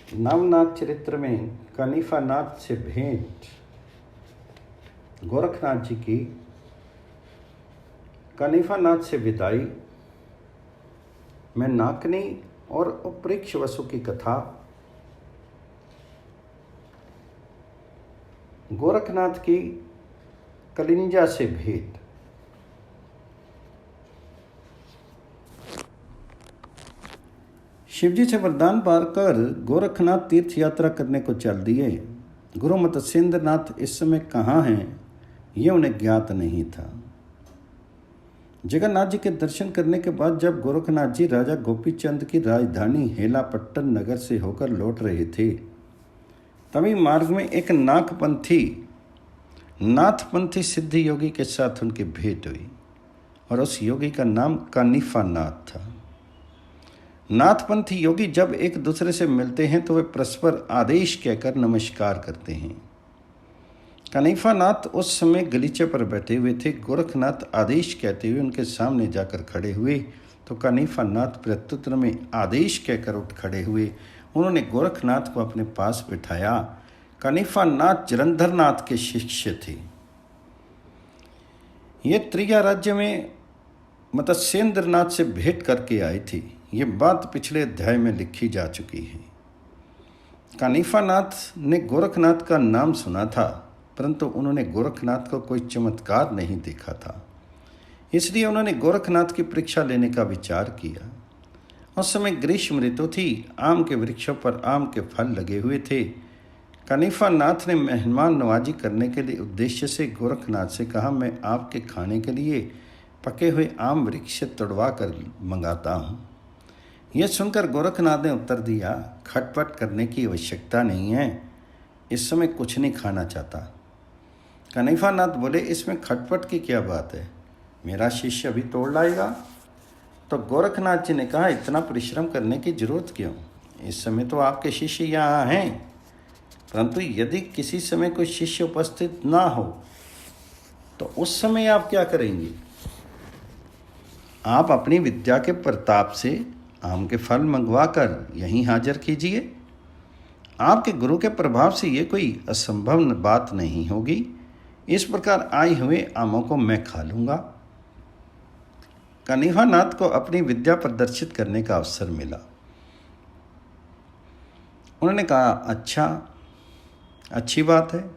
नवनाथ चरित्र में कनिफानाथ से भेंट। गोरखनाथ जी की कनिफानाथ से विदाई में नाकनी और उपरीक्ष वसु की कथा। गोरखनाथ की कलिंजा से भेंट। शिवजी से वरदान पाकर गोरखनाथ तीर्थ यात्रा करने को चल दिए। गुरु मत्स्येंद्रनाथ इस समय कहाँ हैं ये उन्हें ज्ञात नहीं था। जगन्नाथ जी के दर्शन करने के बाद जब गोरखनाथ जी राजा गोपीचंद की राजधानी हेलापट्टन नगर से होकर लौट रहे थे, तभी मार्ग में एक नाथपंथी सिद्ध योगी के साथ उनकी भेंट हुई और उस योगी का नाम कनिफानाथ था। नाथपंथी योगी जब एक दूसरे से मिलते हैं तो वे परस्पर आदेश कहकर नमस्कार करते हैं। कनिफानाथ उस समय गलीचे पर बैठे हुए थे। गोरखनाथ आदेश कहते हुए उनके सामने जाकर खड़े हुए तो कनिफानाथ प्रत्युत्तर में आदेश कहकर उठ खड़े हुए। उन्होंने गोरखनाथ को अपने पास बिठाया। कनिफानाथ जलंधरनाथ के शिष्य थे। ये त्रिया राज्य में मत्स्येंद्रनाथ से भेंट करके आए थे। ये बात पिछले अध्याय में लिखी जा चुकी है। कनिफानाथ ने गोरखनाथ का नाम सुना था, परंतु उन्होंने गोरखनाथ को कोई चमत्कार नहीं देखा था, इसलिए उन्होंने गोरखनाथ की परीक्षा लेने का विचार किया। उस समय ग्रीष्म ऋतु थी। आम के वृक्षों पर आम के फल लगे हुए थे। कनिफानाथ ने मेहमान नवाजी करने के लिए उद्देश्य से गोरखनाथ से कहा, मैं आपके खाने के लिए पके हुए आम वृक्ष तोड़वा कर मंगाता हूँ। यह सुनकर गोरखनाथ ने उत्तर दिया, खटपट करने की आवश्यकता नहीं है, इस समय कुछ नहीं खाना चाहता। कनिफानाथ बोले, इसमें खटपट की क्या बात है, मेरा शिष्य अभी तोड़ लाएगा। तो गोरखनाथ जी ने कहा, इतना परिश्रम करने की जरूरत क्यों, इस समय तो आपके शिष्य यहाँ हैं, परंतु यदि किसी समय कोई शिष्य उपस्थित ना हो तो उस समय आप क्या करेंगे? आप अपनी विद्या के प्रताप से आम के फल मंगवा कर यहीं हाजिर कीजिए। आपके गुरु के प्रभाव से ये कोई असंभव बात नहीं होगी। इस प्रकार आए हुए आमों को मैं खा लूँगा। कनिफानाथ को अपनी विद्या प्रदर्शित करने का अवसर मिला। उन्होंने कहा, अच्छा, अच्छी बात है,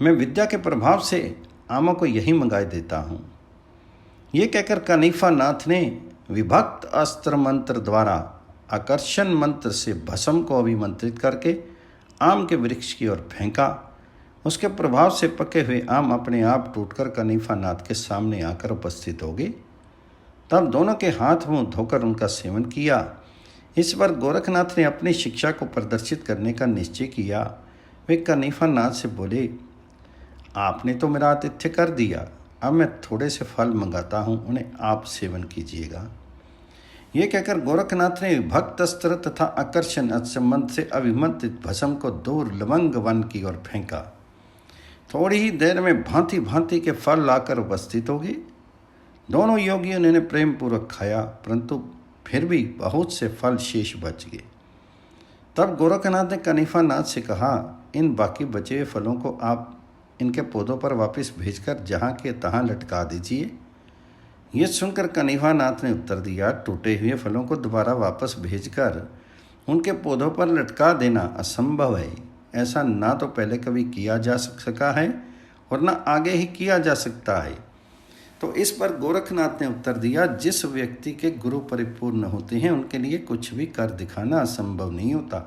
मैं विद्या के प्रभाव से आमों को यहीं मंगाई देता हूँ। ये कहकर कनिफानाथ ने विभक्त अस्त्र मंत्र द्वारा आकर्षण मंत्र से भस्म को अभिमंत्रित करके आम के वृक्ष की ओर फेंका। उसके प्रभाव से पके हुए आम अपने आप टूटकर कनिफानाथ के सामने आकर उपस्थित हो गए। तब दोनों के हाथ मुंह धोकर उनका सेवन किया। इस पर गोरखनाथ ने अपनी शिक्षा को प्रदर्शित करने का निश्चय किया। वे कनिफानाथ से बोले, आपने तो मेरा आतिथ्य कर दिया, अब मैं थोड़े से फल मंगाता हूँ, उन्हें आप सेवन कीजिएगा। ये कहकर गोरखनाथ ने भक्त अस्त्र तथा आकर्षण संबंध से अभिमंत्रित भस्म को दूर लवंग वन की ओर फेंका। थोड़ी ही देर में भांति भांति के फल लाकर उपस्थित हो गए। दोनों योगियों ने प्रेम पूर्वक खाया, परंतु फिर भी बहुत से फल शेष बच गए। तब गोरखनाथ ने कनिफानाथ से कहा, इन बाकी बचे हुए फलों को आप इनके पौधों पर वापस भेजकर जहाँ के तहाँ लटका दीजिए। ये सुनकर कनिफानाथ ने उत्तर दिया, टूटे हुए फलों को दोबारा वापस भेजकर उनके पौधों पर लटका देना असंभव है। ऐसा ना तो पहले कभी किया जा सका है और ना आगे ही किया जा सकता है। तो इस पर गोरखनाथ ने उत्तर दिया, जिस व्यक्ति के गुरु परिपूर्ण होते हैं उनके लिए कुछ भी कर दिखाना असंभव नहीं होता।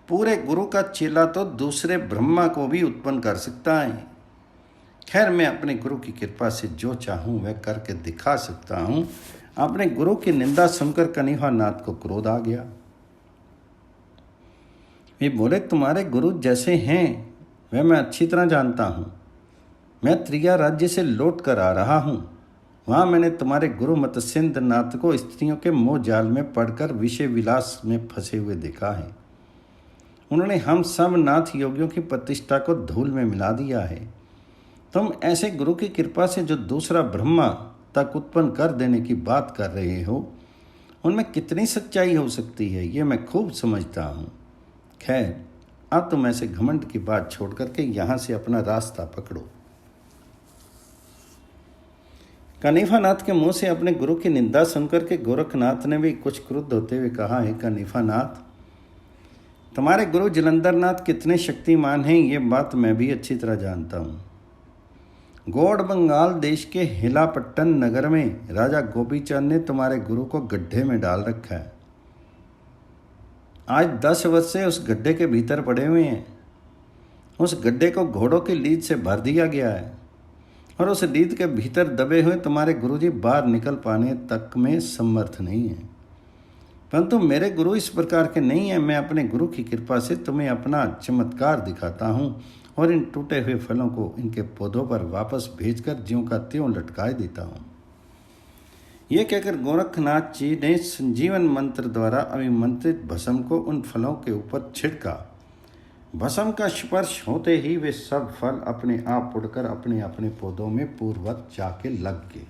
पूरे गुरु का चेला तो दूसरे ब्रह्मा को भी उत्पन्न कर सकता है। खैर, मैं अपने गुरु की कृपा से जो चाहूँ वह करके दिखा सकता हूँ। अपने गुरु की निंदा सुनकर कनिफानाथ को क्रोध आ गया। वे बोले, तुम्हारे गुरु जैसे हैं वह मैं अच्छी तरह जानता हूँ। मैं त्रिया राज्य से लौट कर आ रहा हूँ। वहाँ मैंने तुम्हारे गुरु मत्स्येंद्रनाथ को स्त्रियों के मोह जाल में पड़कर विषय विलास में फंसे हुए देखा है। उन्होंने हम सब नाथ योगियों की प्रतिष्ठा को धूल में मिला दिया है। तुम ऐसे गुरु की कृपा से जो दूसरा ब्रह्मा तक उत्पन्न कर देने की बात कर रहे हो, उनमें कितनी सच्चाई हो सकती है ये मैं खूब समझता हूँ। खैर, अब तुम ऐसे घमंड की बात छोड़ करके यहाँ से अपना रास्ता पकड़ो। कनिफानाथ के मुंह से अपने गुरु की निंदा सुनकर के गोरखनाथ ने भी कुछ क्रुद्ध होते हुए कहा, है कनिफानाथ, तुम्हारे गुरु जलंधरनाथ कितने शक्तिमान हैं ये बात मैं भी अच्छी तरह जानता हूँ। गौड़ बंगाल देश के हिलापट्टन नगर में राजा गोपीचंद ने तुम्हारे गुरु को गड्ढे में डाल रखा है। आज 10 वर्ष से उस गड्ढे के भीतर पड़े हुए हैं। उस गड्ढे को घोड़ों की लीद से भर दिया गया है और उस लीद के भीतर दबे हुए तुम्हारे गुरुजी बाहर निकल पाने तक में समर्थ नहीं है। परंतु मेरे गुरु इस प्रकार के नहीं हैं। मैं अपने गुरु की कृपा से तुम्हें अपना चमत्कार दिखाता हूँ और इन टूटे हुए फलों को इनके पौधों पर वापस भेजकर ज्यों का त्यों लटकाए देता हूँ। ये कहकर गोरखनाथ जी ने संजीवन मंत्र द्वारा अभिमंत्रित भस्म को उन फलों के ऊपर छिड़का। भस्म का स्पर्श होते ही वे सब फल अपने आप उड़कर अपने अपने पौधों में पूर्ववत जाके लग गए।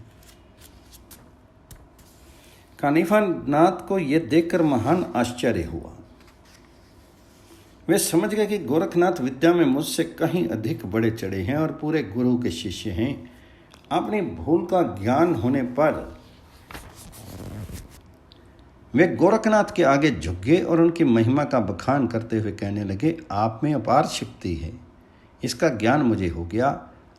कानिफानाथ को यह देखकर महान आश्चर्य हुआ। वे समझ गए कि गोरखनाथ विद्या में मुझसे कहीं अधिक बड़े चढ़े हैं और पूरे गुरु के शिष्य हैं। अपनी भूल का ज्ञान होने पर वे गोरखनाथ के आगे झुक गए और उनकी महिमा का बखान करते हुए कहने लगे, आप में अपार शक्ति है, इसका ज्ञान मुझे हो गया।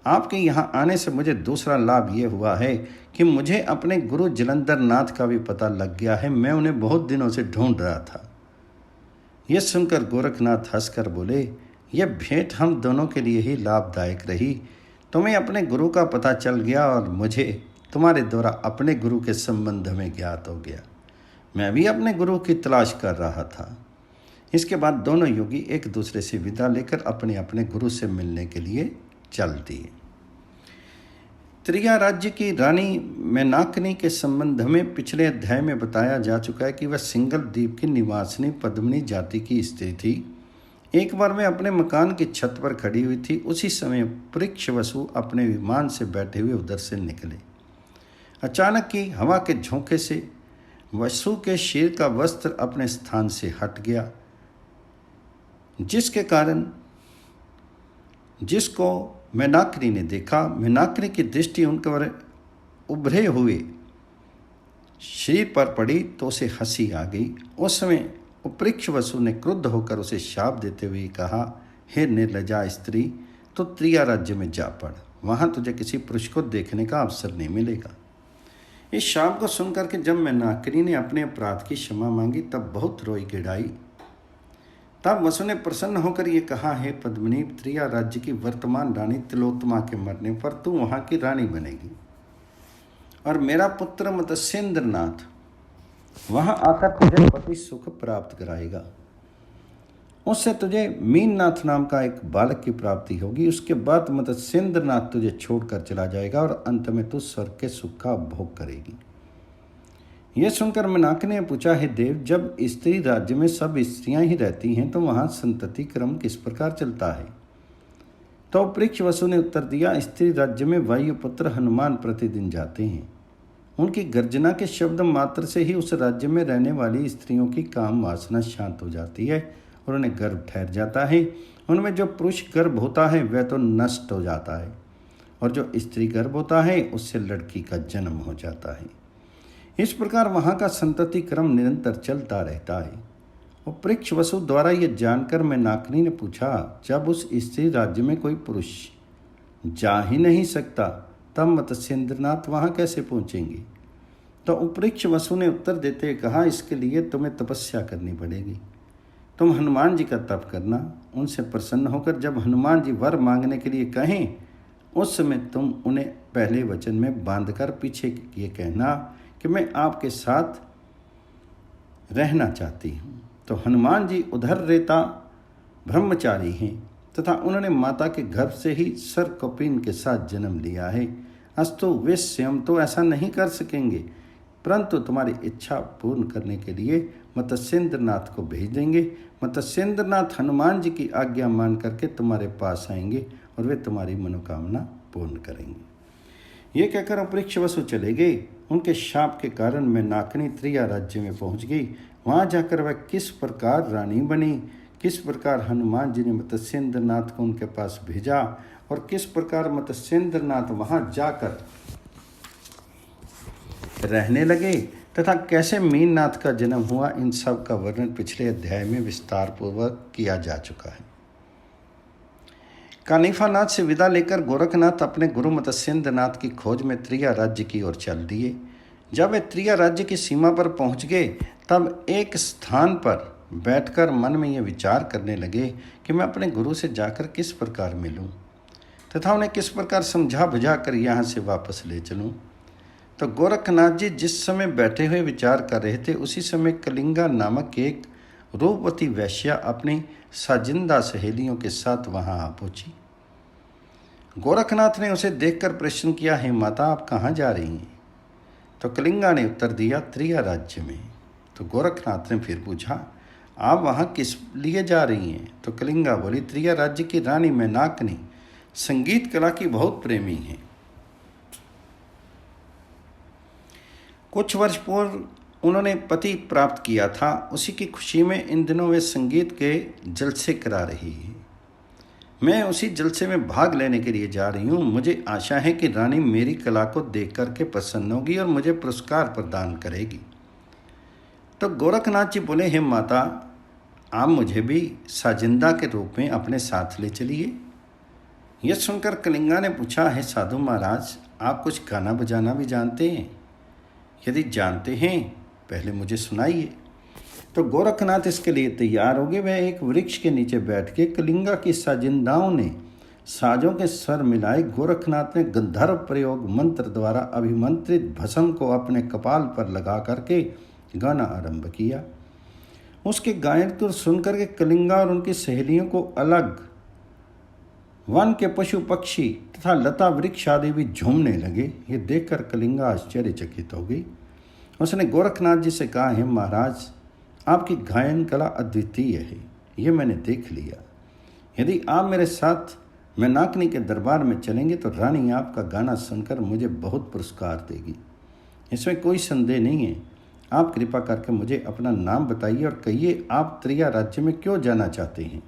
आपके यहाँ आने से मुझे दूसरा लाभ ये हुआ है कि मुझे अपने गुरु जलंधरनाथ का भी पता लग गया है। मैं उन्हें बहुत दिनों से ढूंढ रहा था। यह सुनकर गोरखनाथ हंसकर बोले, यह भेंट हम दोनों के लिए ही लाभदायक रही। तुम्हें अपने गुरु का पता चल गया और मुझे तुम्हारे द्वारा अपने गुरु के संबंध में ज्ञात हो गया। मैं भी अपने गुरु की तलाश कर रहा था। इसके बाद दोनों योगी एक दूसरे से विदा लेकर अपने अपने गुरु से मिलने के लिए चल दिए। त्रिया राज्य की रानी मैनाकनी के संबंध में पिछले अध्याय में बताया जा चुका है कि वह सिंगल द्वीप की निवासिनी पद्मिनी जाति की स्त्री थी। एक बार वह अपने मकान की छत पर खड़ी हुई थी। उसी समय परीक्षवसु अपने विमान से बैठे हुए उधर से निकले। अचानक की हवा के झोंके से वसु के सिर का वस्त्र अपने स्थान से हट गया, जिसके कारण जिसको मैनाकनी ने देखा। मैनाकनी की दृष्टि उनके पर उभरे हुए शरीर पर पड़ी तो उसे हंसी आ गई। उस समय उपरीक्षवसु ने क्रुद्ध होकर उसे शाप देते हुए कहा, हे निर्लजा स्त्री, तो त्रिया राज्य में जा पड़, वहाँ तुझे किसी पुरुष को देखने का अवसर नहीं मिलेगा। इस शाप को सुनकर के जब मैनाकनी ने अपने अपराध की क्षमा मांगी तब बहुत रोई गिड़ाई। तब वसु ने प्रसन्न होकर ये कहा, हे पद्मिनी, त्रिया राज्य की वर्तमान रानी तिलोत्तमा के मरने पर तू वहाँ की रानी बनेगी और मेरा पुत्र मत्स्येंद्रनाथ वहाँ आकर तुझे पति सुख प्राप्त कराएगा। उससे तुझे मीननाथ नाम का एक बालक की प्राप्ति होगी। उसके बाद मत्स्येंद्रनाथ तुझे छोड़कर चला जाएगा और अंत में तू स्वर्ग के सुख का भोग करेगी। यह सुनकर मैनाकनी ने पूछा, हे देव, जब स्त्री राज्य में सब स्त्रियां ही रहती हैं तो वहाँ संतति क्रम किस प्रकार चलता है? तो परीक्षवसु ने उत्तर दिया, स्त्री राज्य में वायुपुत्र हनुमान प्रतिदिन जाते हैं। उनकी गर्जना के शब्द मात्र से ही उस राज्य में रहने वाली स्त्रियों की काम वासना शांत हो जाती है और उन्हें गर्भ ठहर जाता है। उनमें जो पुरुष गर्भ होता है वह तो नष्ट हो जाता है और जो स्त्री गर्भ होता है उससे लड़की का जन्म हो जाता है। इस प्रकार वहाँ का संतति क्रम निरंतर चलता रहता है। और परीक्षवसु द्वारा यह जानकर मैनाकनी ने पूछा, जब उस स्त्री राज्य में कोई पुरुष जा ही नहीं सकता तब मत्स्येंद्रनाथ वहाँ कैसे पहुँचेंगे? तो उपरीक्षवसु ने उत्तर देते कहा, इसके लिए तुम्हें तपस्या करनी पड़ेगी। तुम हनुमान जी का तप करना, उनसे प्रसन्न होकर जब हनुमान जी वर मांगने के लिए कहें उस समय तुम उन्हें पहले वचन में बांधकर पीछे ये कहना कि मैं आपके साथ रहना चाहती हूँ। तो हनुमान जी उधर रेता ब्रह्मचारी हैं तथा उन्होंने माता के गर्भ से ही सर्कपिन के साथ जन्म लिया है। अस्तु वे स्वयं तो ऐसा नहीं कर सकेंगे, परंतु तुम्हारी इच्छा पूर्ण करने के लिए मत्स्येंद्रनाथ को भेज देंगे। मत्स्येंद्रनाथ हनुमान जी की आज्ञा मान करके तुम्हारे पास आएंगे और वे तुम्हारी मनोकामना पूर्ण करेंगे। ये कहकर अपरीक्षवसु चले गए उनके शाप के कारण मैं नाकनी त्रिया राज्य में पहुंच गई। वहां जाकर वह किस प्रकार रानी बनी, किस प्रकार हनुमान जी ने मत्स्येंद्र नाथ को उनके पास भेजा और किस प्रकार मत्स्येंद्र नाथ वहां जाकर रहने लगे तथा कैसे मीननाथ का जन्म हुआ, इन सब का वर्णन पिछले अध्याय में विस्तार पूर्वक किया जा चुका है। कानिफानाथ से विदा लेकर गोरखनाथ अपने गुरु मत्स्येंद्र नाथ की खोज में त्रिया राज्य की ओर चल दिए। जब वे त्रिया राज्य की सीमा पर पहुंच गए तब एक स्थान पर बैठकर मन में ये विचार करने लगे कि मैं अपने गुरु से जाकर किस प्रकार मिलूं तथा उन्हें किस प्रकार समझा बुझा कर यहाँ से वापस ले चलूं। तो गोरखनाथ जी जिस समय बैठे हुए विचार कर रहे थे, उसी समय कलिंगा नामक एक रूपवती वैश्या अपनी साजिंदा सहेलियों के साथ वहां आ पहुंची। गोरखनाथ ने उसे देखकर प्रश्न किया, हे माता, आप कहाँ जा रही हैं? तो कलिंगा ने उत्तर दिया, त्रिया राज्य में। तो गोरखनाथ ने फिर पूछा, आप वहाँ किस लिए जा रही हैं? तो कलिंगा बोली, त्रिया राज्य की रानी मैनाकनी संगीत कला की बहुत प्रेमी है। कुछ वर्ष पूर्व उन्होंने पति प्राप्त किया था, उसी की खुशी में इन दिनों वे संगीत के जलसे करा रही है। मैं उसी जलसे में भाग लेने के लिए जा रही हूँ। मुझे आशा है कि रानी मेरी कला को देख करके प्रसन्न होगी और मुझे पुरस्कार प्रदान करेगी। तो गोरखनाथ जी बोले, हे माता, आप मुझे भी साजिंदा के रूप में अपने साथ ले चलिए। यह सुनकर कलिंगा ने पूछा, हे साधु महाराज, आप कुछ गाना बजाना भी जानते हैं? यदि जानते हैं पहले मुझे सुनाइए। तो गोरखनाथ इसके लिए तैयार हो गए। वह एक वृक्ष के नीचे बैठ के कलिंगा की साजिंदाओं ने साजों के स्वर मिलाए। गोरखनाथ ने गंधर्व प्रयोग मंत्र द्वारा अभिमंत्रित भस्म को अपने कपाल पर लगा करके गाना आरंभ किया। उसके गायन को सुनकर के कलिंगा और उनकी सहेलियों को अलग वन के पशु पक्षी तथा लता वृक्ष आदि भी झूमने लगे। ये देखकर कलिंगा आश्चर्यचकित हो गई। उसने गोरखनाथ जी से कहा, हे महाराज, आपकी गायन कला अद्वितीय है, ये मैंने देख लिया। यदि आप मेरे साथ मैनाकनी के दरबार में चलेंगे तो रानी आपका गाना सुनकर मुझे बहुत पुरस्कार देगी, इसमें कोई संदेह नहीं है। आप कृपा करके मुझे अपना नाम बताइए और कहिए, आप त्रिया राज्य में क्यों जाना चाहते हैं?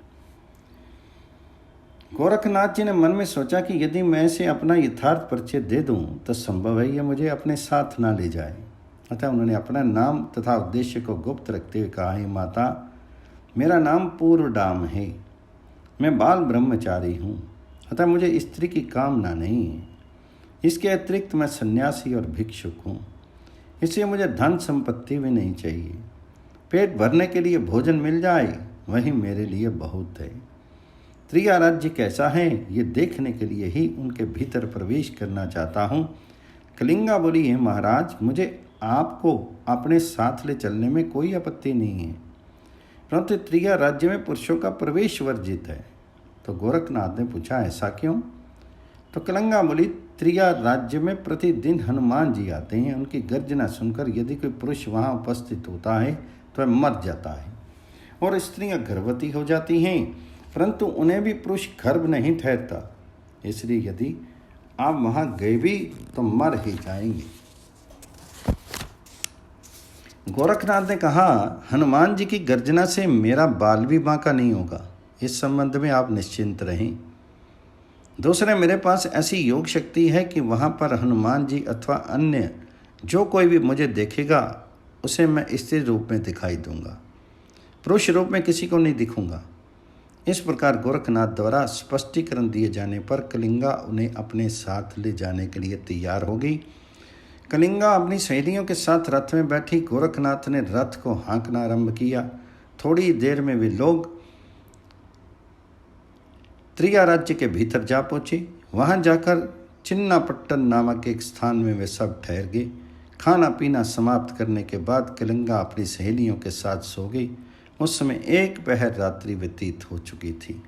गोरखनाथ जी ने मन में सोचा कि यदि मैं इसे अपना यथार्थ परिचय दे दूं तो संभव है यह मुझे अपने साथ ना ले जाए। अतः उन्होंने अपना नाम तथा उद्देश्य को गुप्त रखते हुए कहा, हे माता, मेरा नाम पूर्वडाम है, मैं बाल ब्रह्मचारी हूँ, अतः मुझे स्त्री की कामना नहीं है। इसके अतिरिक्त मैं सन्यासी और भिक्षुक हूँ, इसलिए मुझे धन संपत्ति भी नहीं चाहिए। पेट भरने के लिए भोजन मिल जाए वही मेरे लिए बहुत है। त्रिया राज्य कैसा है ये देखने के लिए ही उनके भीतर प्रवेश करना चाहता हूँ। कलिंगा बोली, हे महाराज, मुझे आपको अपने साथ ले चलने में कोई आपत्ति नहीं है, परंतु त्रिया राज्य में पुरुषों का प्रवेश वर्जित है। तो गोरखनाथ ने पूछा, ऐसा क्यों? तो कलिंगा बोली, त्रिया राज्य में प्रतिदिन हनुमान जी आते हैं। उनकी गर्जना सुनकर यदि कोई पुरुष वहाँ उपस्थित होता है तो वह मर जाता है और स्त्रियाँ गर्भवती हो जाती हैं, परंतु उन्हें भी पुरुष गर्भ नहीं ठहरता। इसलिए यदि आप वहाँ गए भी तो मर ही जाएंगे। गोरखनाथ ने कहा, हनुमान जी की गर्जना से मेरा बाल भी बांका नहीं होगा, इस संबंध में आप निश्चिंत रहें। दूसरे, मेरे पास ऐसी योग शक्ति है कि वहाँ पर हनुमान जी अथवा अन्य जो कोई भी मुझे देखेगा उसे मैं स्त्री रूप में दिखाई दूंगा, पुरुष रूप में किसी को नहीं दिखूंगा। इस प्रकार गोरखनाथ द्वारा स्पष्टीकरण दिए जाने पर कलिंगा उन्हें अपने साथ ले जाने के लिए तैयार हो गई। कलिंगा अपनी सहेलियों के साथ रथ में बैठी। गोरखनाथ ने रथ को हाँकना आरंभ किया। थोड़ी देर में वे लोग त्रिया राज्य के भीतर जा पहुँचे। वहाँ जाकर चिन्नापट्टन नामक एक स्थान में वे सब ठहर गए। खाना पीना समाप्त करने के बाद कलिंगा अपनी सहेलियों के साथ सो गई। उस समय एक पहर रात्रि व्यतीत हो चुकी थी।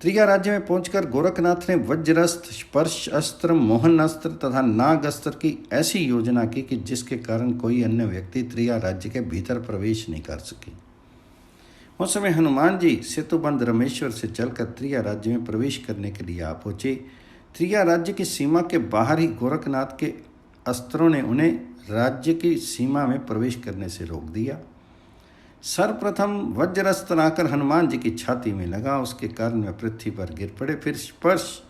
त्रिया राज्य में पहुंचकर गोरखनाथ ने वज्रस्त्र, स्पर्श अस्त्र, मोहन अस्त्र तथा नाग अस्त्र की ऐसी योजना की कि जिसके कारण कोई अन्य व्यक्ति त्रिया राज्य के भीतर प्रवेश नहीं कर सके। उस समय हनुमान जी सेतुबंध रमेश्वर से चलकर त्रिया राज्य में प्रवेश करने के लिए आ पहुंचे। त्रिया राज्य की सीमा के बाहर ही गोरखनाथ के अस्त्रों ने उन्हें राज्य की सीमा में प्रवेश करने से रोक दिया। सर्वप्रथम वज्रस्त्र आकर हनुमान जी की छाती में लगा, उसके कारण वे पृथ्वी पर गिर पड़े। फिर स्पर्श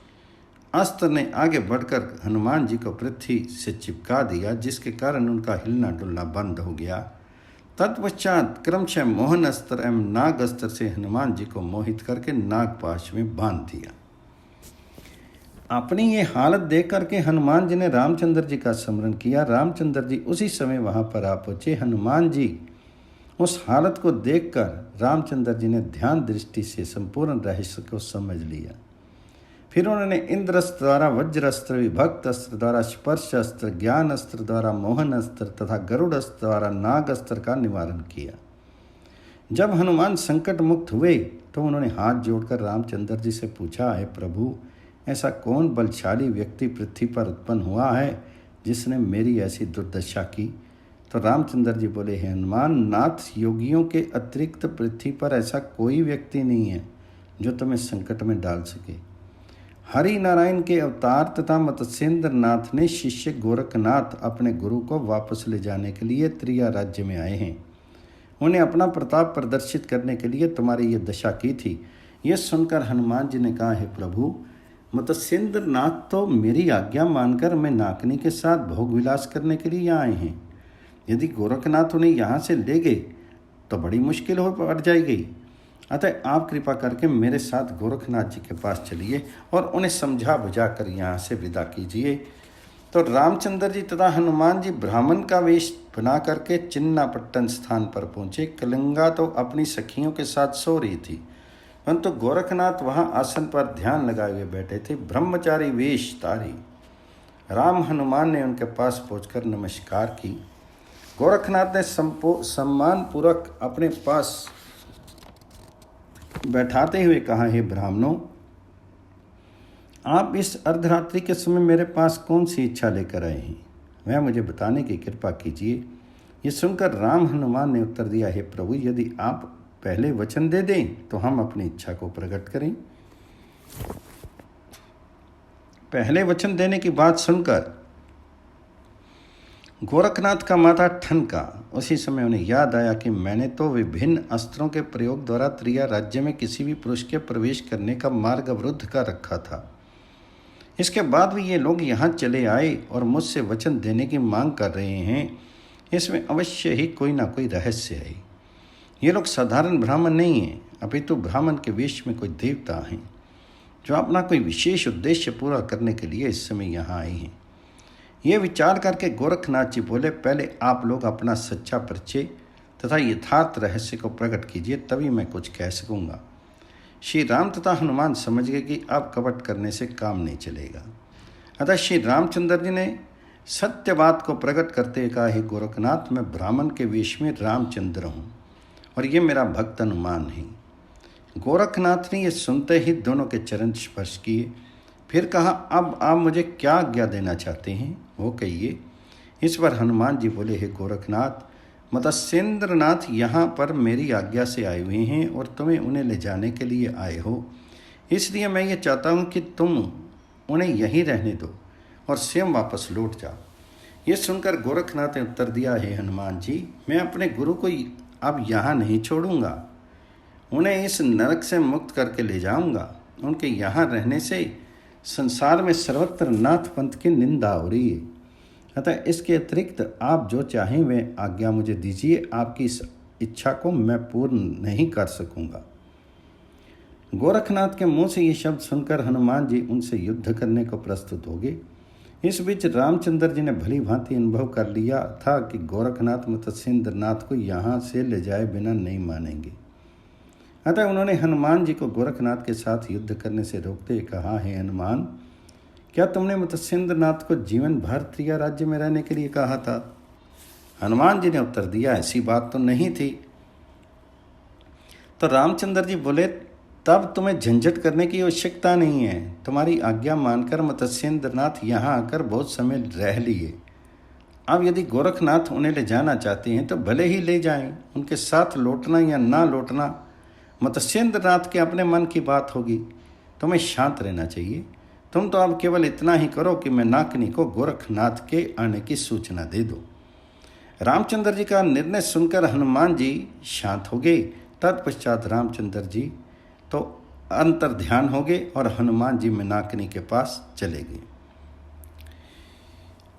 अस्त्र ने आगे बढ़कर हनुमान जी को पृथ्वी से चिपका दिया, जिसके कारण उनका हिलना डुलना बंद हो गया। तत्पश्चात क्रमशः मोहन अस्त्र एवं नाग अस्त्र से हनुमान जी को मोहित करके नागपाश में बांध दिया। अपनी ये हालत देख करके हनुमान जी ने रामचंद्र जी का स्मरण किया। रामचंद्र जी उसी समय वहाँ पर आ पहुँचे। हनुमान जी उस हालत को देखकर रामचंद्र जी ने ध्यान दृष्टि से संपूर्ण रहस्य को समझ लिया। फिर उन्होंने इंद्र अस्त्र द्वारा वज्र अस्त्र, विभक्त अस्त्र द्वारा स्पर्श अस्त्र, ज्ञान अस्त्र द्वारा मोहन अस्त्र तथा गरुड़ अस्त्र द्वारा नाग अस्त्र का निवारण किया। जब हनुमान संकट मुक्त हुए तो उन्होंने हाथ जोड़कर रामचंद्र जी से पूछा, है प्रभु, ऐसा कौन बलशाली व्यक्ति पृथ्वी पर उत्पन्न हुआ है जिसने मेरी ऐसी दुर्दशा की? तो रामचंद्र जी बोले, हे हनुमान, नाथ योगियों के अतिरिक्त पृथ्वी पर ऐसा कोई व्यक्ति नहीं है जो तुम्हें संकट में डाल सके। हरि नारायण के अवतार तथा मत्स्येंद्र नाथ ने शिष्य गोरखनाथ अपने गुरु को वापस ले जाने के लिए त्रिया राज्य में आए हैं। उन्हें अपना प्रताप प्रदर्शित करने के लिए तुम्हारी ये दशा की थी। यह सुनकर हनुमान जी ने कहा, हे प्रभु, मत्स्येंद्र नाथ तो मेरी आज्ञा मानकर मैं नाकनी के साथ भोग विलास करने के लिए यहाँ आए हैं। यदि गोरखनाथ उन्हें यहाँ से ले गए तो बड़ी मुश्किल हो पड़ जाएगी। अतः आप कृपा करके मेरे साथ गोरखनाथ जी के पास चलिए और उन्हें समझा बुझा कर यहाँ से विदा कीजिए। तो रामचंद्र जी तथा हनुमान जी ब्राह्मण का वेश बना करके चिन्नापट्टन स्थान पर पहुँचे। कलिंगा तो अपनी सखियों के साथ सो रही थी, परंतु गोरखनाथ वहाँ आसन पर ध्यान लगाए हुए बैठे थे, ब्रह्मचारी वेश धारी। राम हनुमान ने उनके पास पहुँचकर नमस्कार की। गोरखनाथ ने सम्मानपूर्वक अपने पास बैठाते हुए कहा, हे ब्राह्मणों, आप इस अर्धरात्रि के समय मेरे पास कौन सी इच्छा लेकर आए हैं, वह मुझे बताने की कृपा कीजिए। ये सुनकर राम हनुमान ने उत्तर दिया, हे प्रभु, यदि आप पहले वचन दे दें तो हम अपनी इच्छा को प्रकट करें। पहले वचन देने की बात सुनकर गोरखनाथ का माथा ठनका। उसी समय उन्हें याद आया कि मैंने तो विभिन्न अस्त्रों के प्रयोग द्वारा त्रिया राज्य में किसी भी पुरुष के प्रवेश करने का मार्ग अवरुद्ध कर रखा था। इसके बाद भी ये लोग यहाँ चले आए और मुझसे वचन देने की मांग कर रहे हैं। इसमें अवश्य ही कोई ना कोई रहस्य है। ये लोग साधारण ब्राह्मण नहीं हैं, अपितु ब्राह्मण के वेश में कोई देवता हैं जो अपना कोई विशेष उद्देश्य पूरा करने के लिए इस समय यहाँ आए हैं। ये विचार करके गोरखनाथ जी बोले, पहले आप लोग अपना सच्चा परिचय तथा यथार्थ रहस्य को प्रकट कीजिए, तभी मैं कुछ कह सकूँगा। श्री राम तथा हनुमान समझ गए कि अब कपट करने से काम नहीं चलेगा। अतः श्री रामचंद्र जी ने सत्य बात को प्रकट करते हुए कहा, हे गोरखनाथ, मैं ब्राह्मण के वेश में रामचंद्र हूँ और ये मेरा भक्त हनुमान है। गोरखनाथ ने ये सुनते ही दोनों के चरण स्पर्श किए। फिर कहा, अब आप मुझे क्या आज्ञा देना चाहते हैं, वो कहिए। इस पर हनुमान जी बोले, हे गोरखनाथ, मत्स्येंद्र नाथ यहाँ पर मेरी आज्ञा से आए हुए हैं और तुम्हें उन्हें ले जाने के लिए आए हो। इसलिए मैं ये चाहता हूँ कि तुम उन्हें यहीं रहने दो और स्वयं वापस लौट जाओ। ये सुनकर गोरखनाथ ने उत्तर दिया, हे हनुमान जी, मैं अपने गुरु को अब यहाँ नहीं छोड़ूंगा। उन्हें इस नरक से मुक्त करके ले जाऊंगा। उनके यहाँ रहने से संसार में सर्वत्र नाथ पंथ की निंदा हो रही है। अतः इसके अतिरिक्त आप जो चाहें वे आज्ञा मुझे दीजिए। आपकी इस इच्छा को मैं पूर्ण नहीं कर सकूंगा। गोरखनाथ के मुंह से ये शब्द सुनकर हनुमान जी उनसे युद्ध करने को प्रस्तुत हो गए। इस बीच रामचंद्र जी ने भली भांति अनुभव कर लिया था कि गोरखनाथ मत्स्येंद्र नाथ को यहाँ से ले जाए बिना नहीं मानेंगे। अतः उन्होंने हनुमान जी को गोरखनाथ के साथ युद्ध करने से रोकते हुए कहा, हे हनुमान, क्या तुमने मत्स्येंद्र नाथ को जीवन भर त्रिया राज्य में रहने के लिए कहा था? हनुमान जी ने उत्तर दिया, ऐसी बात तो नहीं थी। तो रामचंद्र जी बोले, तब तुम्हें झंझट करने की आवश्यकता नहीं है। तुम्हारी आज्ञा मानकर मत्स्येंद्र नाथ यहाँ आकर बहुत समय रह लिए। अब यदि गोरखनाथ उन्हें ले जाना चाहते हैं तो भले ही ले जाएं। उनके साथ लौटना या ना लौटना मत्स्येंद्र नाथ के अपने मन की बात होगी। तुम्हें शांत रहना चाहिए। तुम तो अब केवल इतना ही करो कि मैं नाकनी को गोरखनाथ के आने की सूचना दे दो। रामचंद्र जी का निर्णय सुनकर हनुमान जी शांत हो गए। तत्पश्चात रामचंद्र जी तो अंतर ध्यान हो गए और हनुमान जी मैनाकिनी के पास चले गए।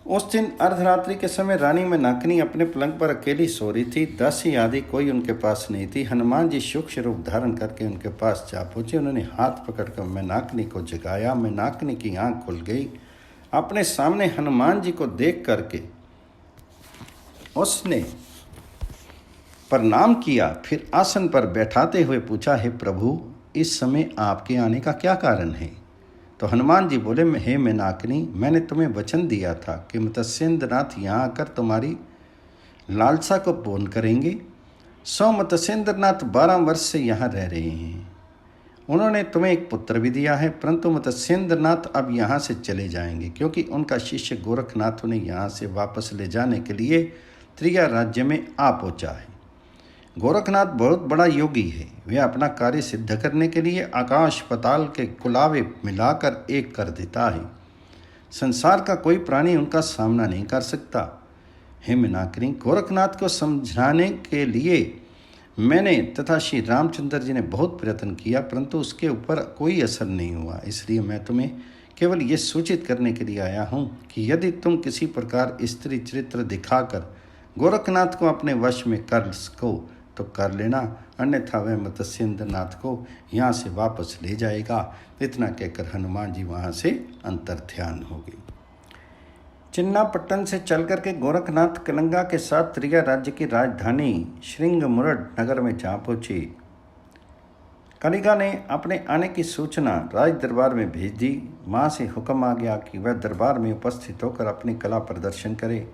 उस दिन अर्धरात्रि के समय रानी मैनाकिनी अपने पलंग पर अकेली सो रही थी। दासी आदि कोई उनके पास नहीं थी। हनुमान जी सूक्ष्म रूप धारण करके उनके पास जा पहुंचे। उन्होंने हाथ पकड़कर मैनाकिनी को जगाया। मैनाकिनी की आंख खुल गई। अपने सामने हनुमान जी को देख करके उसने प्रणाम किया, फिर आसन पर बैठाते हुए पूछा, हे प्रभु, इस समय आपके आने का क्या कारण है? तो हनुमान जी बोले, हे मैनाकिनी, मैंने तुम्हें वचन दिया था कि मत्स्येंद्रनाथ यहाँ आकर तुम्हारी लालसा को पूर्ण करेंगे। मत्स्येंद्रनाथ 12 वर्ष से यहाँ रह रहे हैं। उन्होंने तुम्हें एक पुत्र भी दिया है, परंतु मत्स्येंद्रनाथ अब यहाँ से चले जाएंगे क्योंकि उनका शिष्य गोरखनाथ उन्हें यहाँ से वापस ले जाने के लिए त्रिया राज्य में आ पहुँचा है। गोरखनाथ बहुत बड़ा योगी है। वे अपना कार्य सिद्ध करने के लिए आकाश पताल के कुलावे मिलाकर एक कर देता है। संसार का कोई प्राणी उनका सामना नहीं कर सकता। हे मैनाकिनी, गोरखनाथ को समझाने के लिए मैंने तथा श्री रामचंद्र जी ने बहुत प्रयत्न किया, परंतु उसके ऊपर कोई असर नहीं हुआ। इसलिए मैं तुम्हें केवल ये सूचित करने के लिए आया हूँ कि यदि तुम किसी प्रकार स्त्री चरित्र दिखाकर गोरखनाथ को अपने वश में कर सको तो कर लेना, अन्यथा वह मत्स्येंद्रनाथ को यहाँ से वापस ले जाएगा। इतना कहकर हनुमान जी वहाँ से अंतर्ध्यान हो गए। चिन्नापट्टन से चल करके गोरखनाथ कलिंगा के साथ त्रिया राज्य की राजधानी श्रृंगमुरड नगर में जा पहुंचे। कलिंगा ने अपने आने की सूचना राज दरबार में भेज दी। माँ से हुक्म आ गया कि वह दरबार में उपस्थित होकर अपनी कला प्रदर्शन करे।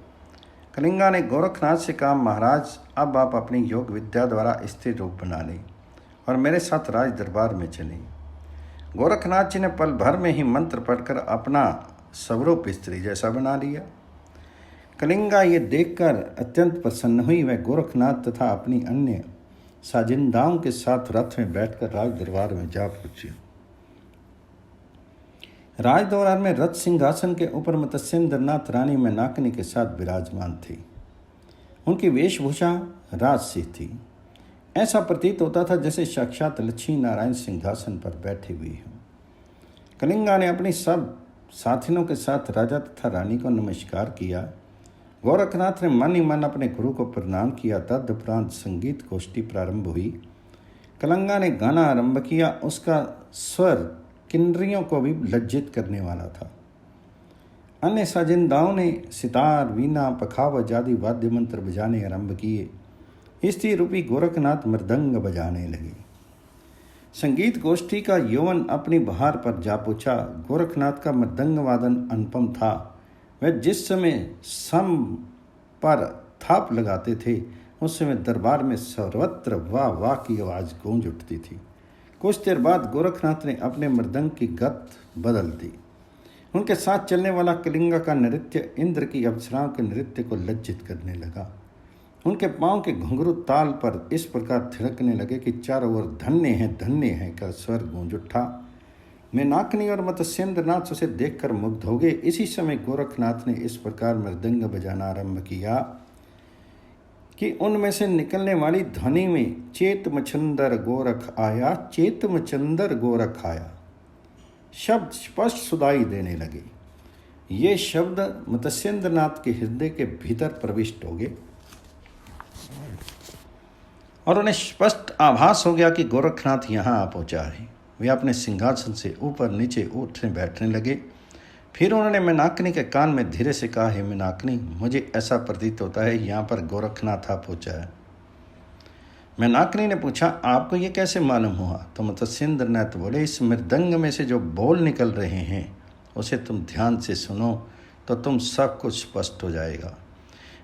कलिंगा ने गोरखनाथ से कहा, महाराज, अब आप अपनी योग विद्या द्वारा स्थिर रूप बना लें और मेरे साथ राज दरबार में चलें। गोरखनाथ जी ने पल भर में ही मंत्र पढ़कर अपना स्वरूप स्त्री जैसा बना लिया। कलिंगा ये देखकर अत्यंत प्रसन्न हुई। वह गोरखनाथ तथा अपनी अन्य साजिंदाओं के साथ रथ में बैठकर राज दरबार में जा पहुंची। राज दरबार में रथ सिंहासन के ऊपर मत्स्येंद्रनाथ रानी मैनाकिनी के साथ विराजमान थे। उनकी वेशभूषा राजसी थी। ऐसा प्रतीत होता था जैसे साक्षात लक्ष्मी नारायण सिंहासन पर बैठे हुए हों। कलिंगा ने अपनी सब साथियों के साथ राजा तथा रानी को नमस्कार किया। गोरखनाथ ने मन ही मन अपने गुरु को प्रणाम किया। तदुपरांत संगीत गोष्ठी प्रारंभ हुई। कलिंगा ने गाना आरंभ किया। उसका स्वर किन्नरियों को भी लज्जित करने वाला था। अन्य साजिंदाओं ने सितार, वीणा, पखावज आदि वाद्य मंत्र बजाने आरंभ किए। स्त्री रूपी गोरखनाथ मृदंग बजाने लगे। संगीत गोष्ठी का यौवन अपनी बहार पर जा पहुंचा। गोरखनाथ का मृदंग वादन अनुपम था। वह जिस समय सम पर थाप लगाते थे उस समय दरबार में सर्वत्र वाह वाह की आवाज़ गूंज उठती थी। कुछ देर बाद गोरखनाथ ने अपने मृदंग की गत बदल दी। उनके साथ चलने वाला कलिंगा का नृत्य इंद्र की अप्सराओं के नृत्य को लज्जित करने लगा। उनके पांव के घुंघरू ताल पर इस प्रकार थिरकने लगे कि चारों ओर धन्य है का स्वर गूंज उठा। मैनाकिनी और मत्स्येंद्रनाथ उसे देखकर मुग्ध हो गए। इसी समय गोरखनाथ ने इस प्रकार मृदंग बजाना आरंभ किया कि उनमें से निकलने वाली ध्वनि में चेत मचंदर गोरख आया, चेत मचंदर गोरख आया शब्द स्पष्ट सुनाई देने लगे। ये शब्द मत्स्येंद्रनाथ के हृदय के भीतर प्रविष्ट हो गए और उन्हें स्पष्ट आभास हो गया कि गोरखनाथ यहाँ आ पहुँचा है। वे अपने सिंहासन से ऊपर नीचे उठने बैठने लगे। फिर उन्होंने मैनाकिनी के कान में धीरे से कहा, हे मैनाकिनी, मुझे ऐसा प्रतीत होता है यहाँ पर गोरखनाथ आ पहुँचा है। मैनाकिनी ने पूछा, आपको ये कैसे मालूम हुआ? तो मत्स्येंद्रनाथ बोले, इस मृदंग में से जो बोल निकल रहे हैं उसे तुम ध्यान से सुनो तो तुम सब कुछ स्पष्ट हो जाएगा।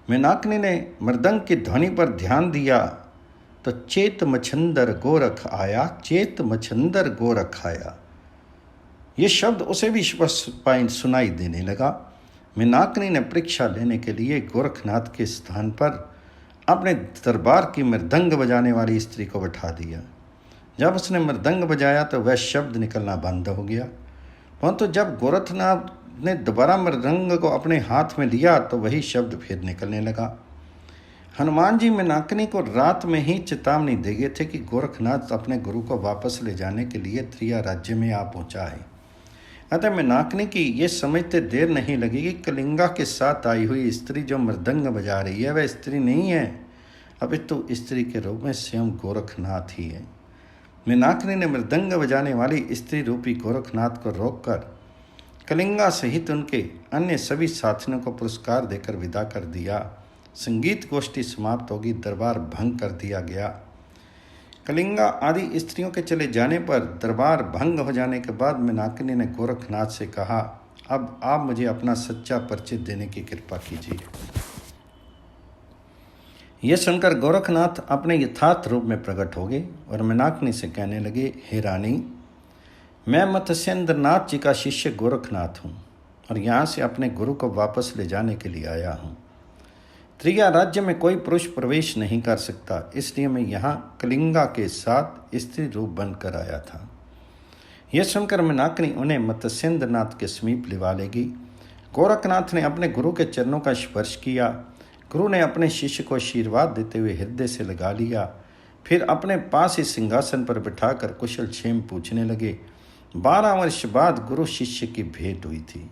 मैनाकिनी ने मृदंग की ध्वनि पर ध्यान दिया तो चेत मछंदर गोरख आया, चेत मछंदर गोरख आया, ये शब्द उसे भी स्पष्ट सुनाई देने लगा। मैनाकिनी ने परीक्षा लेने के लिए गोरखनाथ के स्थान पर अपने दरबार की मृदंग बजाने वाली स्त्री को बैठा दिया। जब उसने मृदंग बजाया तो वह शब्द निकलना बंद हो गया। परंतु जब गोरखनाथ ने दोबारा मृदंग को अपने हाथ में लिया तो वही शब्द फिर निकलने लगा। हनुमान जी मेनाकिनी को रात में ही चेतावनी दे गए थे कि गोरखनाथ अपने गुरु को वापस ले जाने के लिए त्रिया राज्य में आ पहुंचा है। अतः मेनाकिनी की ये समझते देर नहीं लगी कि कलिंगा के साथ आई हुई स्त्री जो मृदंग बजा रही है वह स्त्री नहीं है, अपितु स्त्री के रूप में स्वयं गोरखनाथ ही है। मेनाकिनी ने मृदंग बजाने वाली स्त्री रूपी गोरखनाथ को रोककर कलिंगा सहित उनके अन्य सभी साथियों को पुरस्कार देकर विदा कर दिया। संगीत गोष्ठी समाप्त होगी, दरबार भंग कर दिया गया। कलिंगा आदि स्त्रियों के चले जाने पर दरबार भंग हो जाने के बाद मेनाकिनी ने गोरखनाथ से कहा, अब आप मुझे अपना सच्चा परिचय देने की कृपा कीजिए। यह सुनकर गोरखनाथ अपने यथार्थ रूप में प्रकट हो गए और मेनाकिनी से कहने लगे, हे रानी, मैं मत्स्येंद्रनाथ जी का शिष्य गोरखनाथ हूँ और यहाँ से अपने गुरु को वापस ले जाने के लिए आया हूँ। त्रिया राज्य में कोई पुरुष प्रवेश नहीं कर सकता, इसलिए मैं यहाँ कलिंगा के साथ स्त्री रूप बनकर आया था। यह सुनकर मेनाकिनी उन्हें मत्स्येंद्रनाथ के समीप लिवा लेगी। गोरखनाथ ने अपने गुरु के चरणों का स्पर्श किया। गुरु ने अपने शिष्य को आशीर्वाद देते हुए हृदय से लगा लिया। फिर अपने पास ही सिंहासन पर बिठाकर कुशल क्षेम पूछने लगे। 12 वर्ष बाद गुरु शिष्य की भेंट हुई थी।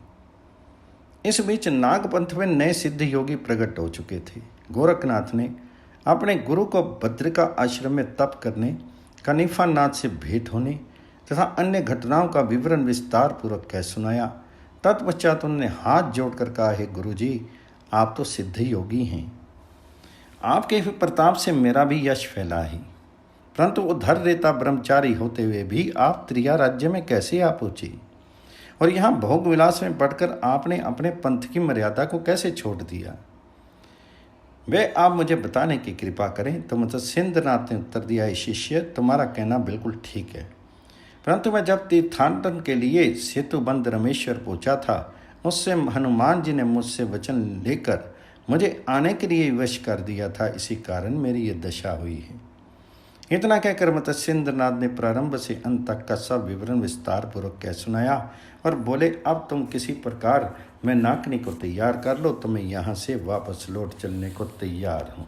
इस बीच नागपंथ में नए सिद्ध योगी प्रकट हो चुके थे। गोरखनाथ ने अपने गुरु को भद्रिका आश्रम में तप करने, कनिफा नाथ से भेंट होने तथा अन्य घटनाओं का विवरण विस्तार पूर्वक कह सुनाया। तत्पश्चात उन्होंने हाथ जोड़कर कहा, हे गुरु जी, आप तो सिद्ध योगी हैं, आपके प्रताप से मेरा भी यश फैला है, परंतु वो धर रेता ब्रह्मचारी होते हुए भी आप त्रिया राज्य में कैसे आ पहुंचे और यहाँ भोग विलास में पढ़कर आपने अपने पंथ की मर्यादा को कैसे छोड़ दिया, वे आप मुझे बताने की कृपा करें। तो मत्स्येंद्रनाथ ने उत्तर दिया, शिष्य, तुम्हारा कहना बिल्कुल ठीक है, परंतु मैं जब तीर्थाटन के लिए सेतुबंध रमेश्वर पहुंचा था, उससे हनुमान जी ने मुझसे वचन लेकर मुझे आने के लिए विवश कर दिया था, इसी कारण मेरी ये दशा हुई है। इतना कहकर मत्स्येंद्रनाथ ने प्रारंभ से अंत तक का सब विवरण विस्तार पूर्वक कह सुनाया और बोले, अब तुम किसी प्रकार मेनाकिनी को तैयार कर लो, तो मैं यहाँ से वापस लौट चलने को तैयार हूँ।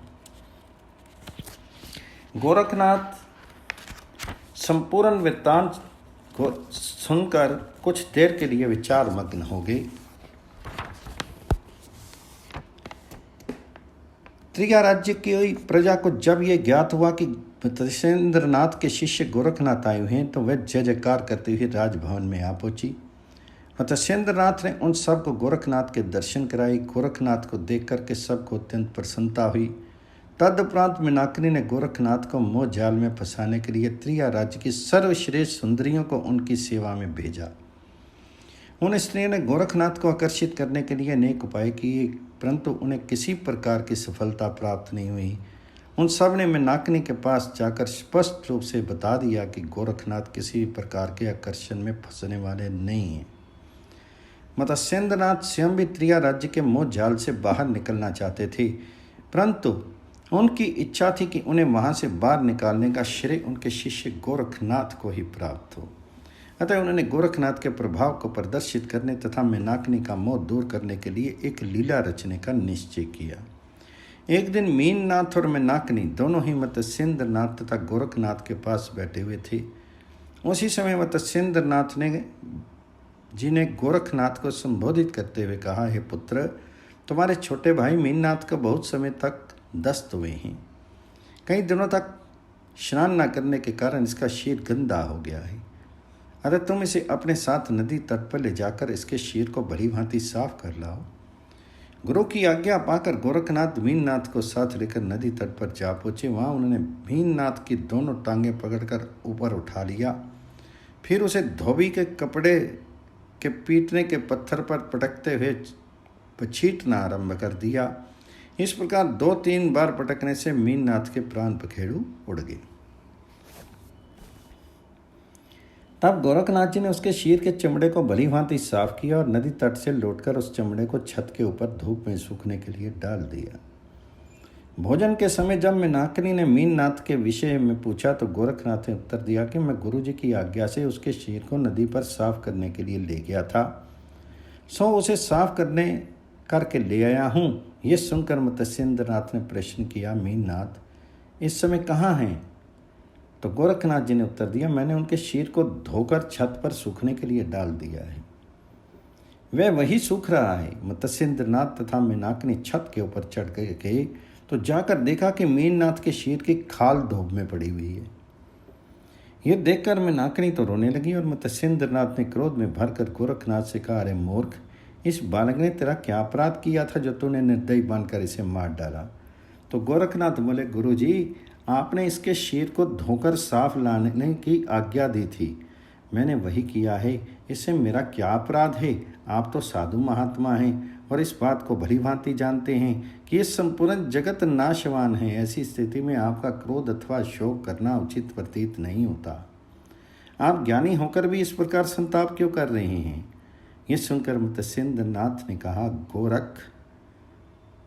गोरखनाथ संपूर्ण वृत्तांत को सुनकर कुछ देर के लिए विचार मग्न हो गए। त्रिया राज्य की प्रजा को जब यह ज्ञात हुआ कि मत्स्येंद्रनाथ के शिष्य गोरखनाथ आए हुए हैं, तो वह जय जयकार करते हुए राजभवन में आ पहुंची। मत्स्येंद्रनाथ ने उन सब को गोरखनाथ के दर्शन कराए। गोरखनाथ को देख करके सबको अत्यंत प्रसन्नता हुई। तदुपरांत मेनाकिनी ने गोरखनाथ को मोह जाल में फंसाने के लिए त्रिया राज्य की सर्वश्रेष्ठ सुंदरियों को उनकी सेवा में भेजा। उन स्त्रियों ने गोरखनाथ को आकर्षित करने के लिए अनेक उपाय किए, परंतु उन्हें किसी प्रकार की सफलता प्राप्त नहीं हुई। उन सब ने मेनाकिनी के पास जाकर स्पष्ट रूप से बता दिया कि गोरखनाथ किसी प्रकार के आकर्षण में फंसने वाले नहीं हैं। मत्स्येंद्रनाथ स्वयं भी त्रिया राज्य के मोह जाल से बाहर निकलना चाहते थे, परंतु उनकी इच्छा थी कि उन्हें वहां से बाहर निकालने का श्रेय उनके शिष्य गोरखनाथ को ही प्राप्त हो। अतः उन्होंने गोरखनाथ के प्रभाव को प्रदर्शित करने तथा मेनाकिनी का मोह दूर करने के लिए एक लीला रचने का निश्चय किया। एक दिन मीननाथ और मेनाकिनी दोनों ही मत्स्येंद्रनाथ तथा गोरखनाथ के पास बैठे हुए थे। उसी समय मत्स्येंद्रनाथ जी ने गोरखनाथ को संबोधित करते हुए कहा, हे पुत्र, तुम्हारे छोटे भाई मीननाथ को बहुत समय तक दस्त हुए हैं। कई दिनों तक स्नान न करने के कारण इसका शीर गंदा हो गया है। अतः तुम इसे अपने साथ नदी तट पर ले जाकर इसके शीर को भली भांति साफ कर लाओ। गुरु की आज्ञा पाकर गोरखनाथ मीननाथ को साथ लेकर नदी तट पर जा पहुंचे। वहाँ उन्होंने मीननाथ की दोनों टांगें पकड़कर ऊपर उठा लिया, फिर उसे धोबी के कपड़े के पीटने के पत्थर पर पटकते हुए पछीटना आरंभ कर दिया। इस प्रकार 2-3 बार पटकने से मीननाथ के प्राण पखेरु उड़ गए। तब गोरखनाथ जी ने उसके शीर के चमड़े को भली भांति साफ किया और नदी तट से लौटकर उस चमड़े को छत के ऊपर धूप में सूखने के लिए डाल दिया। भोजन के समय जब मीनाकिनी ने मीननाथ के विषय में पूछा तो गोरखनाथ ने उत्तर दिया कि मैं गुरुजी की आज्ञा से उसके शरीर को नदी पर साफ करने के लिए ले गया था, सो उसे साफ करके ले आया हूँ। ये सुनकर मत्स्येंद्रनाथ ने प्रश्न किया, मीननाथ इस समय कहाँ हैं? तो गोरखनाथ जी ने उत्तर दिया, मैंने उनके शरीर को धोकर छत पर सूखने के लिए डाल दिया है, वह वही सूख रहा है। मत्स्येंद्रनाथ तथा मीनाकिनी छत के ऊपर चढ़ गए तो जाकर देखा कि मीननाथ के शरीर की खाल धूप में पड़ी हुई है। यह देखकर मीनाकिनी तो रोने लगी और मत्स्येंद्रनाथ ने क्रोध में भरकर गोरखनाथ से कहा, अरे मूर्ख, इस बालक ने तेरा क्या अपराध किया था जो तूने निर्दयी बनकर इसे मार डाला? तो गोरखनाथ बोले, गुरुजी, आपने इसके शरीर को धोकर साफ लाने की आज्ञा दी थी, मैंने वही किया है, इससे मेरा क्या अपराध है? आप तो साधु महात्मा हैं और इस बात को भली भांति जानते हैं कि ये संपूर्ण जगत नाशवान है। ऐसी स्थिति में आपका क्रोध अथवा शोक करना उचित प्रतीत नहीं होता। आप ज्ञानी होकर भी इस प्रकार संताप क्यों कर रहे हैं? ये सुनकर मत्स्येंद्रनाथ ने कहा, गोरख,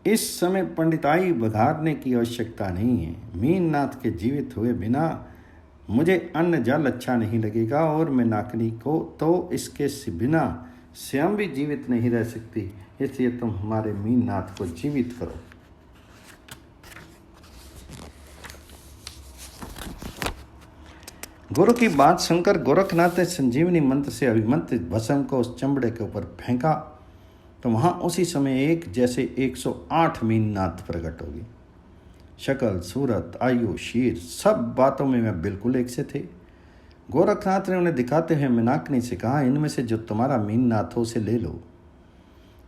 इस समय पंडिताई बघारने की आवश्यकता नहीं है। मीननाथ के जीवित हुए बिना मुझे अन्न जल अच्छा नहीं लगेगा और मीनाकिनी को तो इसके बिना स्वयं भी जीवित नहीं रह सकती, इसलिए तुम हमारे मीननाथ को जीवित करो। गुरु की बात सुनकर गोरखनाथ ने संजीवनी मंत्र से अभिमंत्रित भस्म को उस चमड़े के ऊपर फेंका तो वहां उसी समय एक जैसे 108 मीननाथ प्रकट हो गए। शक्ल, सूरत, आयु, शीर, सब बातों में वे बिल्कुल एक से थे। गोरखनाथ ने उन्हें दिखाते हुए मीनाकिनी से कहा, इनमें से जो तुम्हारा मीननाथ हो उसे ले लो।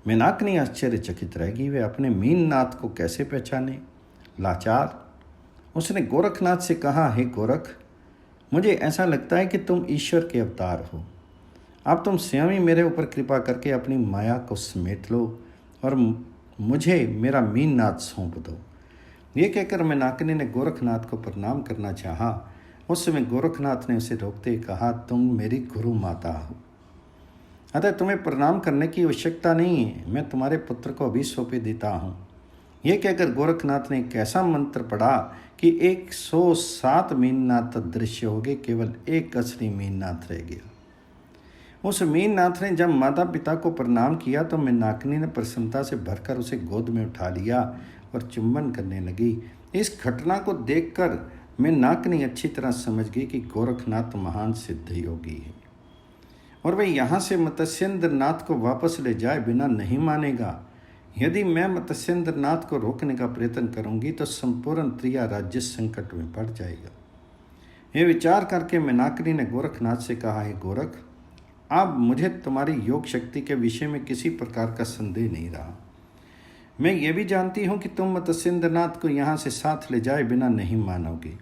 मीनाकिनी आश्चर्यचकित रह गई, वे अपने मीननाथ को कैसे पहचाने? लाचार उसने गोरखनाथ से कहा, हे गोरख, मुझे ऐसा लगता है कि तुम ईश्वर के अवतार हो। अब तुम स्वयं ही मेरे ऊपर कृपा करके अपनी माया को समेट लो और मुझे मेरा मीननाथ सौंप दो। ये कहकर मीनाकिनी ने गोरखनाथ को प्रणाम करना चाहा। उस समय गोरखनाथ ने उसे रोकते कहा, तुम मेरी गुरु माता हो, अतः तुम्हें प्रणाम करने की आवश्यकता नहीं है, मैं तुम्हारे पुत्र को अभी सौंपे देता हूँ। यह कहकर गोरखनाथ ने एक ऐसा मंत्र पढ़ा कि 107 मीननाथ दृश्य हो गए, केवल एक असली मीननाथ रह गया। उस मीननाथ ने जब माता पिता को प्रणाम किया तो मीनाकिनी ने प्रसन्नता से भरकर उसे गोद में उठा लिया और चुंबन करने लगी। इस घटना को देखकर मीनाकिनी अच्छी तरह समझ गई कि गोरखनाथ महान सिद्ध योगी है और वह यहाँ से मत्स्येंद्रनाथ को वापस ले जाए बिना नहीं मानेगा। यदि मैं मत्स्येंद्रनाथ को रोकने का प्रयत्न करूंगी तो संपूर्ण त्रिया राज्य संकट में पड़ जाएगा। यह विचार करके मीनाकिनी ने गोरखनाथ से कहा, है गोरख, अब मुझे तुम्हारी योग शक्ति के विषय में किसी प्रकार का संदेह नहीं रहा। मैं ये भी जानती हूँ कि तुम मत्स्येंद्रनाथ को यहाँ से साथ ले जाए बिना नहीं मानोगे।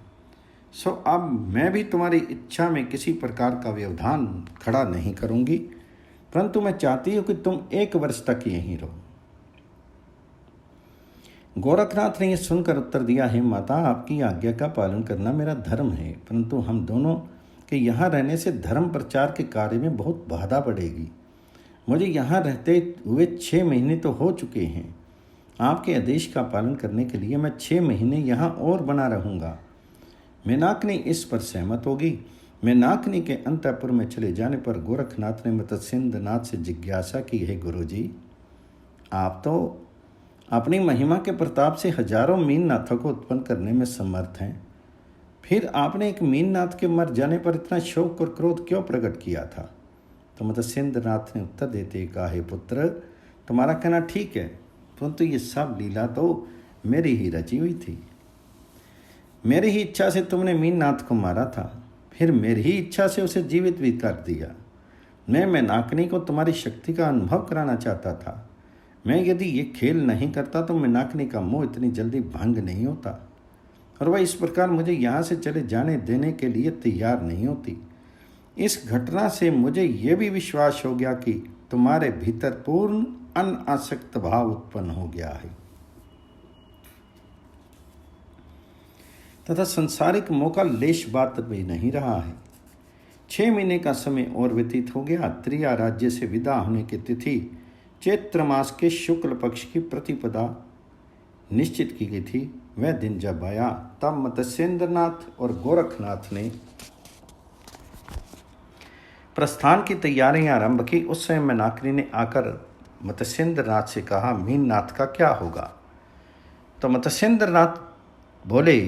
सो अब मैं भी तुम्हारी इच्छा में किसी प्रकार का व्यवधान खड़ा नहीं करूँगी, परंतु मैं चाहती हूँ कि तुम 1 वर्ष तक यहीं रहो। गोरखनाथ ने यह सुनकर उत्तर दिया, है माता, आपकी आज्ञा का पालन करना मेरा धर्म है, परंतु हम दोनों के यहाँ रहने से धर्म प्रचार के कार्य में बहुत बाधा पड़ेगी। मुझे यहाँ रहते हुए 6 महीने तो हो चुके हैं। आपके आदेश का पालन करने के लिए मैं 6 महीने यहाँ और बना रहूँगा। मीनाकिनी इस पर सहमत होगी। मीनाकिनी के अंतःपुर में चले जाने पर गोरखनाथ ने मत्स्येंद्रनाथ से जिज्ञासा की, है गुरुजी, आप तो अपनी महिमा के प्रताप से हजारों मीननाथों को उत्पन्न करने में समर्थ हैं, फिर आपने एक मीननाथ के मर जाने पर इतना शोक और क्रोध क्यों प्रकट किया था? तो मत्स्येंद्रनाथ ने उत्तर देते कहा, हे पुत्र, तुम्हारा कहना ठीक है, परंतु ये सब लीला तो मेरी ही रची हुई थी। मेरी ही इच्छा से तुमने मीननाथ को मारा था, फिर मेरी ही इच्छा से उसे जीवित भी कर दिया। मैं मीनाकिनी को तुम्हारी शक्ति का अनुभव कराना चाहता था। मैं यदि ये खेल नहीं करता तो मीनाकिनी का मोह इतनी जल्दी भंग नहीं होता और वह इस प्रकार मुझे यहाँ से चले जाने देने के लिए तैयार नहीं होती। इस घटना से मुझे ये भी विश्वास हो गया कि तुम्हारे भीतर पूर्ण अनासक्त भाव उत्पन्न हो गया है तथा संसारिक मौका लेश बात भी नहीं रहा है। 6 महीने का समय और व्यतीत हो गया। त्रिया राज्य से विदा होने की तिथि चैत्र मास के शुक्ल पक्ष की प्रतिपदा निश्चित की गई थी, वह दिन जब आया तब मत्स्येंद्रनाथ और गोरखनाथ ने प्रस्थान की तैयारियां आरंभ की। उस समय मैनाकनी ने आकर मत्स्येंद्रनाथ से कहा, मीननाथ का क्या होगा? तो मत्स्येंद्रनाथ बोले,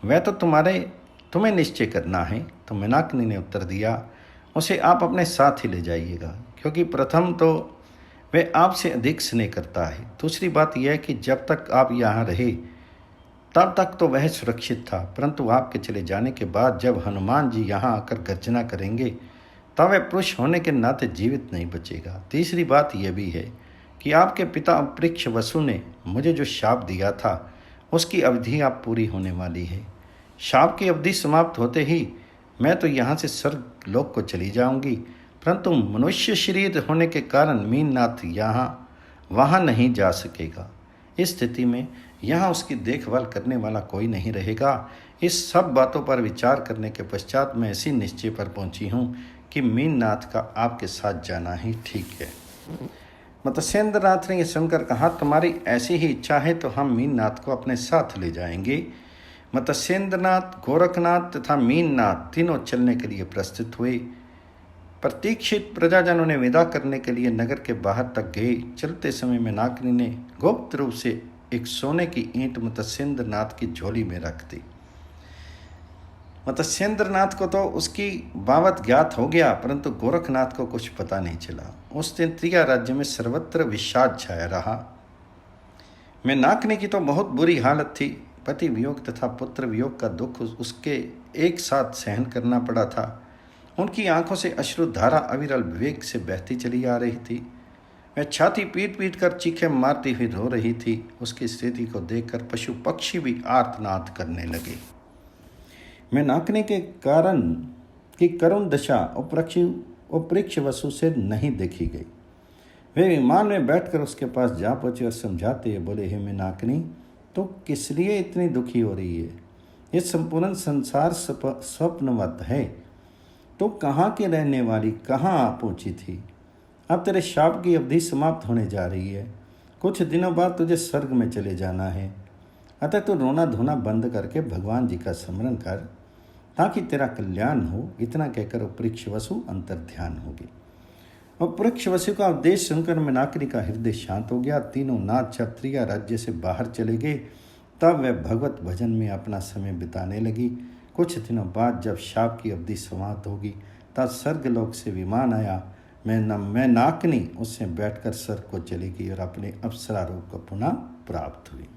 वह तो तुम्हें निश्चय करना है। तो मैनाकनी ने उत्तर दिया, उसे आप अपने साथ ही ले जाइएगा, क्योंकि प्रथम तो वह आपसे अधिक स्नेह करता है। दूसरी बात यह है कि जब तक आप यहाँ रहे तब तक तो वह सुरक्षित था, परंतु आपके चले जाने के बाद जब हनुमान जी यहाँ आकर गर्जना करेंगे तब वह पुरुष होने के नाते जीवित नहीं बचेगा। तीसरी बात यह भी है कि आपके पिता अपृक्ष वसु ने मुझे जो शाप दिया था उसकी अवधि आप पूरी होने वाली है। शाप की अवधि समाप्त होते ही मैं तो यहाँ से स्वर्ग लोक को चली जाऊंगी, परंतु मनुष्य शरीर होने के कारण मीननाथ वहाँ नहीं जा सकेगा। इस स्थिति में यहाँ उसकी देखभाल करने वाला कोई नहीं रहेगा। इस सब बातों पर विचार करने के पश्चात मैं इसी निश्चय पर पहुँची हूँ कि मीननाथ का आपके साथ जाना ही ठीक है। मत्स्येंद्रनाथ ने यह सुनकर कहा, तुम्हारी ऐसी ही इच्छा है तो हम मीननाथ को अपने साथ ले जाएंगे। मत्स्येंद्रनाथ, गोरखनाथ तथा मीननाथ तीनों चलने के लिए प्रस्तुत हुए। प्रतीक्षित प्रजाजनों ने विदा करने के लिए नगर के बाहर तक गए। चलते समय मैनाकनी ने गुप्त रूप से एक सोने की ईंट मत्स्येंद्रनाथ की झोली में रख दी। मत्स्येंद्रनाथ को तो उसकी बाबत ज्ञात हो गया, परंतु गोरखनाथ को कुछ पता नहीं चला। उस दिन त्रिया राज्य में सर्वत्र विषाद छाया रहा। मैनाकनी की तो बहुत बुरी हालत थी। पति वियोग तथा पुत्र वियोग का दुख उसके एक साथ सहन करना पड़ा था। उनकी आंखों से अश्रुधारा अविरल विवेक से बहती चली आ रही थी। वह छाती पीट पीट कर चीखें मारती हुई रो रही थी। उसकी स्थिति को देखकर पशु पक्षी भी आर्तनाद करने लगे। मैनाकनी के कारण की करुण दशा उपृक्ष वसु से नहीं देखी गई। वे विमान में बैठकर उसके पास जा पहुंचे और समझाते हुए बोले, हे मैनाकनी, तो किस लिए इतनी दुखी हो रही है? ये संपूर्ण संसार स्वप्नवत है। तो कहाँ की रहने वाली, कहाँ आ पहुँची थी? अब तेरे शाप की अवधि समाप्त होने जा रही है। कुछ दिनों बाद तुझे स्वर्ग में चले जाना है। अतः तू रोना धोना बंद करके भगवान जी का स्मरण कर, ताकि तेरा कल्याण हो। इतना कहकर उपृक्ष वसु अंतर्ध्यान हो गई। उपृक्ष वसु का उपदेश सुनकर मैनाकनी का हृदय शांत हो गया। तीनों नाथ जब त्रिया राज्य से बाहर चले गए तब वह भगवत भजन में अपना समय बिताने लगी। कुछ दिनों बाद जब शाप की अवधि समाप्त होगी तब स्वर्गलोक से विमान आया। मैनाकनी उससे बैठकर स्वर्ग को चली गई और अपने अप्सरा रूप को पुनः प्राप्त हुई।